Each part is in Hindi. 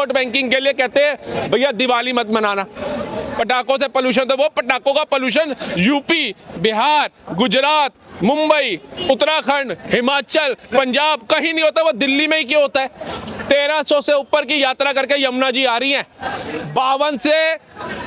वोट बैंकिंग के लिए कहते हैं भैया दिवाली मत मनाना, पटाखों से पोल्यूशन, तो वो पटाखों का पोल्यूशन यूपी, बिहार, गुजरात, मुंबई, उत्तराखंड, हिमाचल, पंजाब कहीं नहीं होता, वो दिल्ली में ही क्यों होता है। 1300 से ऊपर की यात्रा करके यमुना जी आ रही हैं। 52 से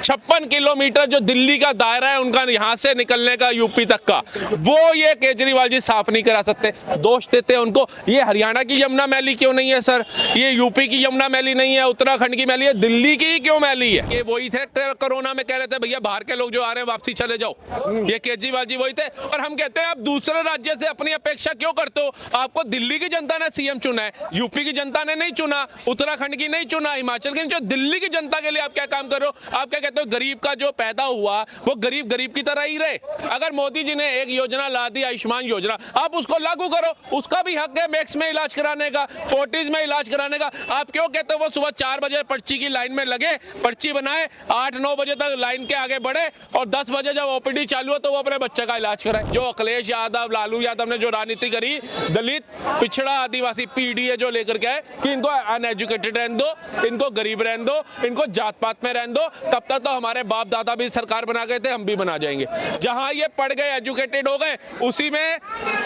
56 किलोमीटर जो दिल्ली का दायरा है उनका, यहाँ से निकलने का यूपी तक का, वो ये केजरीवाल जी साफ नहीं करा सकते। दोष देते हैं उनको, ये हरियाणा की यमुना मैली क्यों नहीं है सर, ये यूपी की यमुना मैली नहीं है, उत्तराखंड की मैली है, दिल्ली की ही क्यों मैली है। ये वही थे कोरोना में कह रहे थे भैया बाहर के लोग जो आ रहे हैं वापसी चले जाओ, ये केजरीवाल जी वही थे। और हम कहते हैं आप दूसरे राज्य से अपनी अपेक्षा क्यों करते हो, आपको दिल्ली की जनता ने सीएम चुना है, यूपी की जनता ने नहीं चुना, उत्तराखंड की नहीं चुना, हिमाचल की, जो दिल्ली की जनता के लिए आप क्या काम कर रहे हो। आप क्या कहते हो गरीब का जो पैदा हुआ वो गरीब गरीब की तरह ही रहे। अगर मोदी जी ने एक योजना ला दी आयुष्मान योजना, आप उसको लागू करो, उसका भी हक है मैक्स में इलाज कराने का, फोर्टिज में इलाज कराने का। आप क्यों कहते हो वो सुबह 4 बजे पर्ची की लाइन में लगे, पर्ची बनाए, 8-9 बजे तक लाइन के आगे बढ़े और 10 बजे जब ओपीडी चालू हो तो वो अपने बच्चे का इलाज कराए। जो अखिलेश यादव, लालू यादव ने जो राजनीति करी, दलित, पिछड़ा, आदिवासी, पीडीए जो लेकर के आए कि इनको अनएजुकेटेड रहने दो, इनको गरीब रहने दो, इनको जात पात में रहने दो, तब तक तो हमारे बाप दादा भी सरकार बना गए थे, हम भी बना जाएंगे। जहां ये पढ़ गए, एजुकेटेड हो गए, उसी में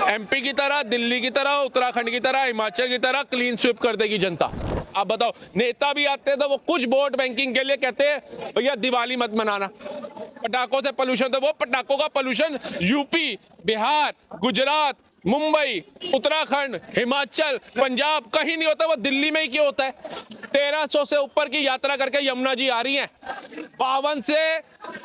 एमपी की तरह, दिल्ली की तरह, उत्तराखंड की तरह, हिमाचल की तरह क्लीन स्वीप कर देगी जनता। आप बताओ, नेता भी आते हैं तो वो कुछ वोट बैंकिंग के लिए कहते हैं भैया दिवाली मत मनाना, पटाखों से पोल्यूशन, तो वो पटाखों का पोल्यूशन यूपी, बिहार, गुजरात, मुंबई, उत्तराखंड, हिमाचल, पंजाब कहीं नहीं होता, वो दिल्ली में ही क्यों होता है। 1300 से ऊपर की यात्रा करके यमुना जी आ रही हैं। 52 से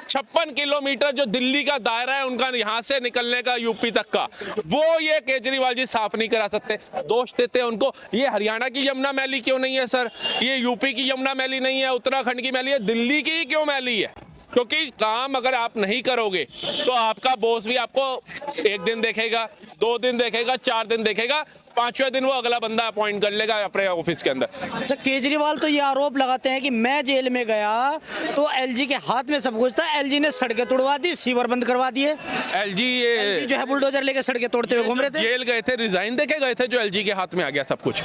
56 किलोमीटर जो दिल्ली का दायरा है उनका, यहाँ से निकलने का यूपी तक का, वो ये केजरीवाल जी साफ नहीं करा सकते। दोष देते हैं उनको, ये हरियाणा की यमुना मैली क्यों नहीं है सर, ये यूपी की यमुना मैली नहीं है, उत्तराखंड की मैली है, दिल्ली की ही क्यों मैली है। क्योंकि काम अगर आप नहीं करोगे तो आपका बॉस भी आपको 1 दिन देखेगा, 2 दिन देखेगा, 4 दिन देखेगा, 5वें दिन वो अगला बंदा अपॉइंट कर लेगा अपने ऑफिस के अंदर। अच्छा, केजरीवाल तो ये आरोप लगाते हैं कि मैं जेल में गया तो एलजी के हाथ में सब कुछ था, एलजी ने सड़कें तोड़वा दी, सीवर बंद करवा दिए। एलजी ये जो है बुलडोजर लेके सड़कें तोड़ते हुए घूम रहे थे। जेल गए थे, रिजाइन देके गए थे, जो एलजी के हाथ में आ गया सब कुछ।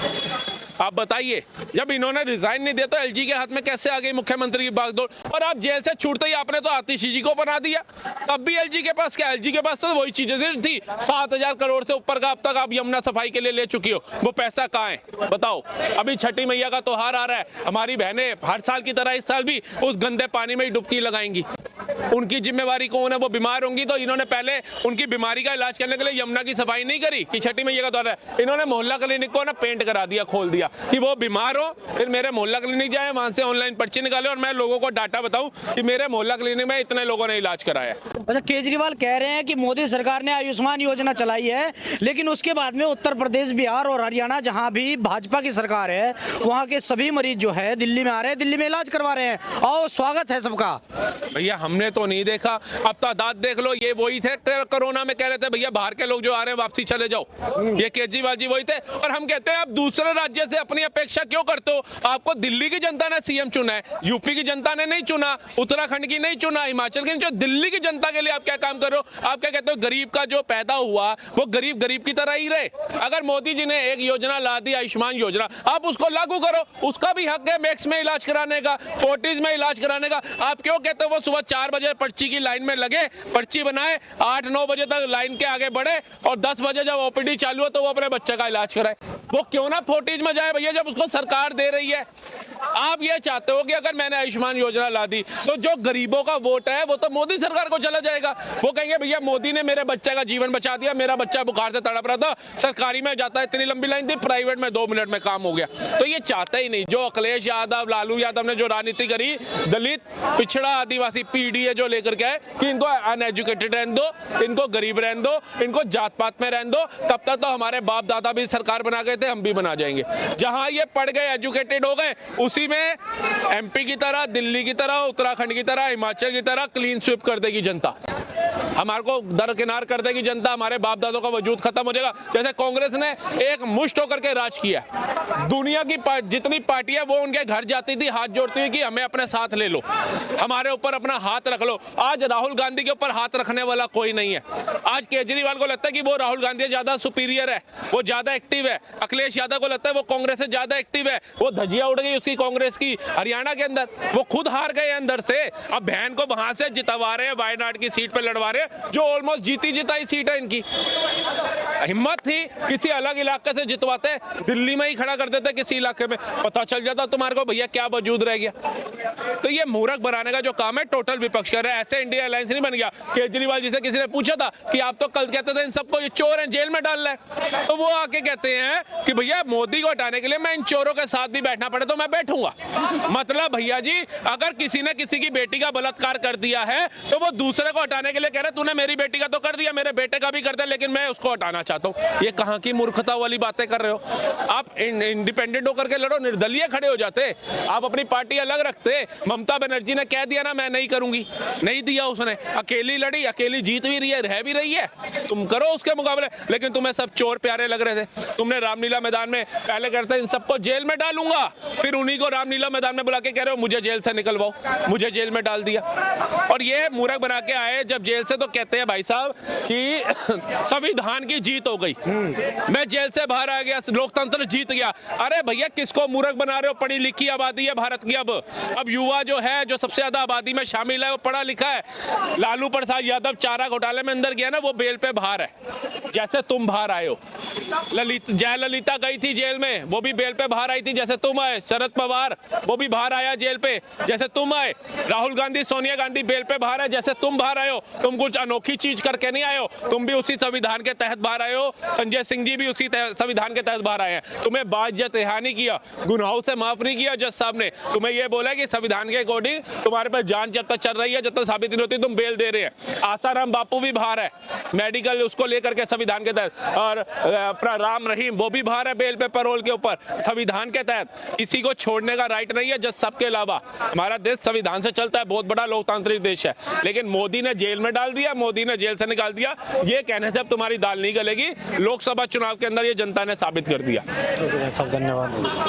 आप बताइए, जब इन्होंने रिजाइन नहीं दिया तो एलजी के हाथ में कैसे आ गई मुख्यमंत्री की बागडोर। और आप जेल से छूटते ही आपने तो आतिशी जी को बना दिया, तब भी एलजी के पास क्या, एलजी के पास तो वही चीजें थी। 7000 करोड़ से ऊपर का अब तक आप यमुना सफाई के लिए ले चुकी हो, वो पैसा कहाँ है बताओ। अभी छठी मैया का त्योहार आ रहा है, हमारी बहनें हर साल की तरह इस साल भी उस गंदे पानी में ही डुबकी लगाएंगी। उनकी जिम्मेवारी कौन है, वो बीमार होंगी तो इन्होंने पहले उनकी बीमारी का इलाज करने के लिए यमुना की सफाई नहीं करी कि छठी मैया का त्योहार है। इन्होंने मोहल्ला क्लिनिक को ना पेंट करा दिया, खोल दिया कि वो बीमार हो फिर मेरे मोहल्ला क्लिनिक जाए, वहां से ऑनलाइन पर्ची निकाले और मैं लोगों को डाटा बताऊं कि मेरे मोहल्ला क्लिनिक में इतने लोगों ने इलाज कराया। अच्छा, केजरीवाल कह रहे हैं कि मोदी सरकार ने आयुष्मान योजना चलाई है, लेकिन उसके बाद में उत्तर प्रदेश, बिहार और हरियाणा जहां भी भाजपा की सरकार है, वहां के सभी मरीज जो है दिल्ली में आ रहे हैं, दिल्ली में इलाज करवा रहे हैं। आओ, स्वागत है सबका। भैया हमने तो नहीं देखा, अब तादाद देख लो, ये वही थे कोरोना में कह रहे थे भैया बाहर के लोग जो आ रहे हैं वापसी चले जाओ, ये केजरीवाल जी वही थे। और हम कहते हैं आप दूसरे राज्य से अपनी अपेक्षा क्यों करते हो, आपको दिल्ली की जनता ने सीएम चुना है, यूपी की जनता ने नहीं चुना, उत्तराखंड की नहीं चुना, हिमाचल की, जो दिल्ली की जनता के लिए आप क्या काम कर रहे हो। आप क्या कहते हो गरीब का जो पैदा हुआ वो गरीब गरीब की तरह ही रहे। अगर मोदी जी ने एक योजना ला दी आयुष्मान योजना, आप उसको लागू करो, उसका भी हक है मैक्स में इलाज कराने का, फोर्टिज में इलाज कराने का। आप क्यों कहते हो वो सुबह 4 बजे पर्ची की लाइन में लगे, पर्ची बनाए, 8-9 बजे तक लाइन के आगे बढ़े और 10 बजे जब ओपीडी चालू हो तो वो अपने बच्चे का इलाज कराए। वो क्यों ना फोर्टिज में जाए भैया, जब उसको सरकार दे रही है। आप ये चाहते हो कि अगर मैंने आयुष्मान योजना ला दी तो जो गरीबों का वोट है वो तो मोदी सरकार को चला जाएगा। वो कहेंगे भैया मोदी ने मेरे बच्चे का जीवन बचा दिया, मेरा बच्चा बुखार से तड़प रहा था, सरकारी में जाता है इतनी लंबी लाइन थी, प्राइवेट में 2 मिनट में काम हो गया। तो ये चाहता ही नहीं। जो अखिलेश यादव, लालू यादव ने जो राजनीति करी, दलित, पिछड़ा, आदिवासी, पीडीए जो लेकर के आए कि इनको अनएजुकेटेड रहने दो, इनको गरीब रहने दो, इनको जात पात में रहने दो, तब तक तो हमारे बाप दादा भी सरकार बना गए थे, हम भी बना जाएंगे। जहां ये पढ़ गए, एजुकेटेड हो गए, उसी में एमपी की तरह, दिल्ली की तरह, उत्तराखंड की तरह, हिमाचल की तरह क्लीन स्वीप कर देगी जनता। हमारे को दरकिनार कर देगी जनता, हमारे बाप दादों का वजूद खत्म हो जाएगा। जैसे कांग्रेस ने एक मुश्त होकर के राज किया, दुनिया की जितनी पार्टियां वो उनके घर जाती थी हाथ जोड़ती हुई कि हमें अपने साथ ले लो, हमारे ऊपर अपना हाथ रख लो। आज राहुल गांधी के ऊपर हाथ रखने वाला कोई नहीं है। आज केजरीवाल को लगता है कि वो राहुल गांधी ज्यादा सुपीरियर है, वो ज्यादा एक्टिव है। अखिलेश यादव को लगता है वो कांग्रेस से ज्यादा एक्टिव है। वो धजिया उड़ गई उसकी कांग्रेस की हरियाणा के अंदर, वो खुद हार गए अंदर से। अब बहन को वहां से जितवा रहे हैं, वायनाड की सीट पे लड़वा रहे हैं, जो ऑलमोस्ट जीती जिताई सीट है इनकी। हिम्मत थी किसी अलग इलाके से जितवाते, दिल्ली में ही खड़ा कर देते किसी इलाके में, पता चल जाता तुम्हारे को भैया क्या वजूद रह गया। तो ये मूर्ख बनाने का जो काम है टोटल विपक्ष कर रहा है। ऐसे इंडिया अलायंस नहीं बन गया। केजरीवाल जी से किसी ने पूछा था कि आप तो कल कहते थे इन सबको ये चोर हैं, जेल में डाल रहे हैं, तो वो आके कहते हैं कि भैया मोदी को हटाने के लिए मैं इन चोरों के साथ भी बैठना पड़े तो मैं बैठूंगा। मतलब भैया जी अगर किसी ने किसी की बेटी का बलात्कार कर दिया है तो वो दूसरे को हटाने के लिए कह रहे तूने मेरी बेटी का तो कर दिया, मेरे बेटे का भी कर दिया, लेकिन मैं उसको हटाना चाहता हूँ। ये कहाँ की मूर्खता वाली बातें कर रहे हो आप? इंडिपेंडेंट होकर के लड़ो, निर्दलीय खड़े हो जाते, आप अपनी पार्टी अलग रखते। ममता बनर्जी ने कह दिया ना मैं नहीं करूंगी, नहीं दिया उसने, अकेली लड़ी, अकेली जीत भी रही है, रह भी रही है, तुम करो उसके मुकाबले। लेकिन तुम्हें सब चोर प्यारे लग रहे थे। तुमने रामलीला मैदान में पहले कहते इन सबको जेल में डालूंगा, फिर उन्हीं को रामलीला मैदान में बुला के कह रहे हो मुझे जेल से निकलवाओ, मुझे जेल में डाल दिया। और ये मूर्ख बना के आए जब जेल से, तो कहते हैं भाई साहब कि संविधान की जीत हो गई, मैं जेल से बाहर आ गया, लोकतंत्र जीत गया। अरे भैया किसको मूर्ख बना रहे हो? पढ़ी लिखी आबादी है भारत की। अब युवा जो है, जो सबसे ज्यादा आबादी में शामिल है, वो पढ़ा लिखा है। लालू प्रसाद यादव चारा घोटाले में अंदर गया ना, वो बेल पे बाहर है, जैसे तुम बाहर आए हो। जयललिता गई थी जेल में, वो भी बेल पे बाहर आई थी जैसे तुम आए। शरद पवार वो भी बाहर आया जेल पे जैसे तुम आए। राहुल गांधी, सोनिया गांधी बेल पे बाहर है जैसे तुम बाहर आए हो। तुम कुछ अनोखी चीज करके नहीं आए हो, तुम भी उसी संविधान के तहत बाहर आए हो। संजय सिंह जी भी उसी संविधान के तहत बाहर आए हैं। तुम्हें बाइज्जत रिहा नहीं किया, गुनाहों से माफ नहीं किया। जज साहब ने तुम्हें यह बोला कि संविधान के अकॉर्डिंग तुम्हारे पास जांच जब तक चल रही है, जब तक साबित नहीं होती तुम बेल दे रहे हैं। आसाराम बापू भी बाहर है मेडिकल उसको लेकर के संविधान के तहत, और राम रहीम वो भी बाहर है बेल पे पैरोल के ऊपर संविधान के तहत। किसी को छोड़ने का राइट नहीं है जज साहब के अलावा। हमारा देश संविधान से चलता है, बहुत बड़ा लोकतांत्रिक देश है। लेकिन मोदी ने जेल में डाल दिया, मोदी ने जेल से निकाल दिया, ये कहने से अब तुम्हारी दाल नहीं गलेगी। लोकसभा चुनाव के अंदर ये जनता ने साबित कर दिया। धन्यवाद।